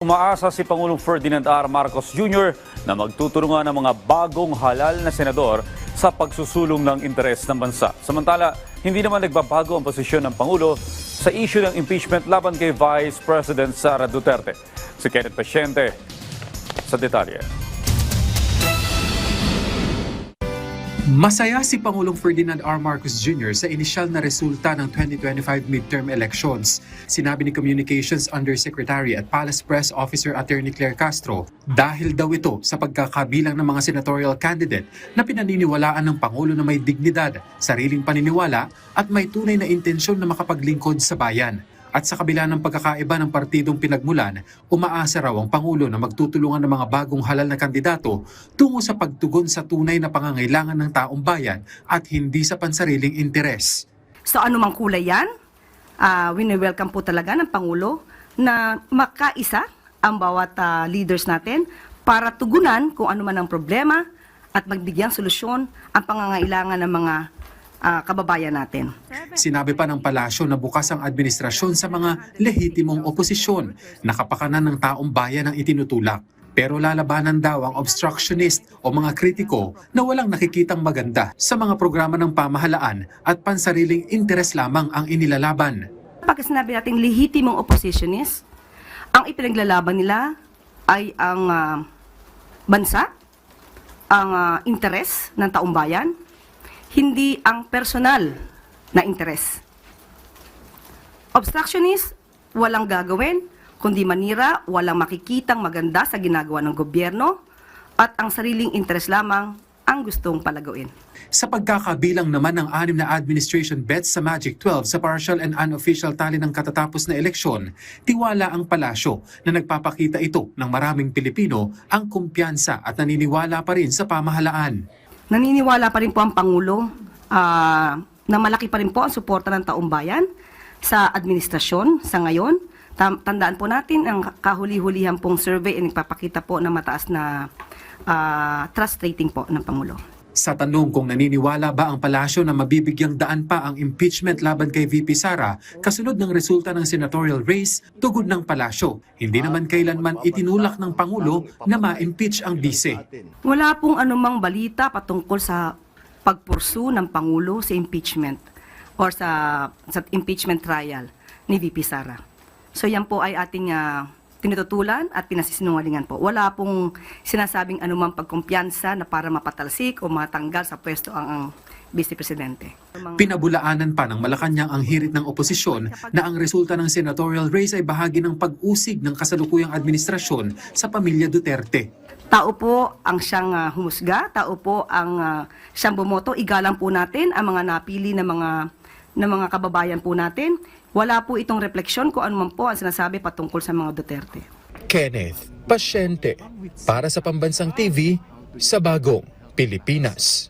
Umaasa si Pangulong Ferdinand R. Marcos Jr. na magtutulungan ng mga bagong halal na senador sa pagsusulong ng interes ng bansa. Samantala, hindi naman nagbabago ang posisyon ng Pangulo sa issue ng impeachment laban kay Vice President Sara Duterte. Si Kenneth Pasyente sa detalye. Masaya si Pangulong Ferdinand R. Marcos Jr. sa inisyal na resulta ng 2025 midterm elections. Sinabi ni Communications Undersecretary at Palace Press Officer Attorney Claire Castro, dahil daw ito sa pagkakabilang ng mga senatorial candidate na pinaniniwalaan ng Pangulo na may dignidad, sariling paniniwala at may tunay na intensyon na makapaglingkod sa bayan. At sa kabila ng pagkakaiba ng partidong pinagmulan, umaasa raw ang Pangulo na magtutulungan ng mga bagong halal na kandidato tungo sa pagtugon sa tunay na pangangailangan ng taong bayan at hindi sa pansariling interes. So anumang kulay yan, wini-welcome po talaga ng Pangulo na makaisa ang bawat leaders natin para tugunan kung ano man ang problema at magbigyang solusyon ang pangangailangan ng mga kababayan natin. Sinabi pa ng palasyo na bukas ang administrasyon sa mga lehitimong oposisyon na kapakanan ng taong bayan ang itinutulak. Pero lalabanan daw ang obstructionist o mga kritiko na walang nakikitang maganda sa mga programa ng pamahalaan at pansariling interes lamang ang inilalaban. Pag sinabi natin lehitimong oppositionist, ang ipinaglalaban nila ay ang bansa, ang interes ng taong bayan, hindi ang personal na interes. Obstructionist, walang gagawin, kundi manira, walang makikitang maganda sa ginagawa ng gobyerno, at ang sariling interes lamang ang gustong palagawin. Sa pagkakabilang naman ng 6 na administration bets sa Magic 12 sa partial and unofficial tally ng katatapos na eleksyon, tiwala ang palasyo na nagpapakita ito ng maraming Pilipino ang kumpiyansa at naniniwala pa rin sa pamahalaan. Naniniwala pa rin po ang Pangulo na malaki pa rin po ang suporta ng taong bayan sa administrasyon sa ngayon. Tandaan po natin ang kahuli-hulihan pong survey ay nagpapakita po na mataas na trust rating po ng Pangulo. Sa tanong kung naniniwala ba ang palasyo na mabibigyang daan pa ang impeachment laban kay VP Sara kasunod ng resulta ng senatorial race, tugod ng palasyo, hindi naman kailanman itinulak ng Pangulo na ma-impeach ang bise. Wala pong anumang balita patungkol sa pagpursu ng Pangulo sa impeachment or sa impeachment trial ni VP Sara. So yan po ay ating tinututulan at pinasisinungalingan po. Wala pong sinasabing anumang pagkumpiyansa na para mapatalsik o matanggal sa pwesto ang Vice Presidente. Pinabulaanan pa ng Malacanang ang hirit ng oposisyon na ang resulta ng senatorial race ay bahagi ng pag-usig ng kasalukuyang administrasyon sa pamilya Duterte. Tao po ang siyang humusga, tao po ang siyang bumoto. Igalang po natin ang mga napili na mga kababayan po natin. Wala po itong refleksyon kung ano man po ang sinasabi patungkol sa mga Duterte. Kenneth Pasyente para sa Pambansang TV sa Bagong Pilipinas.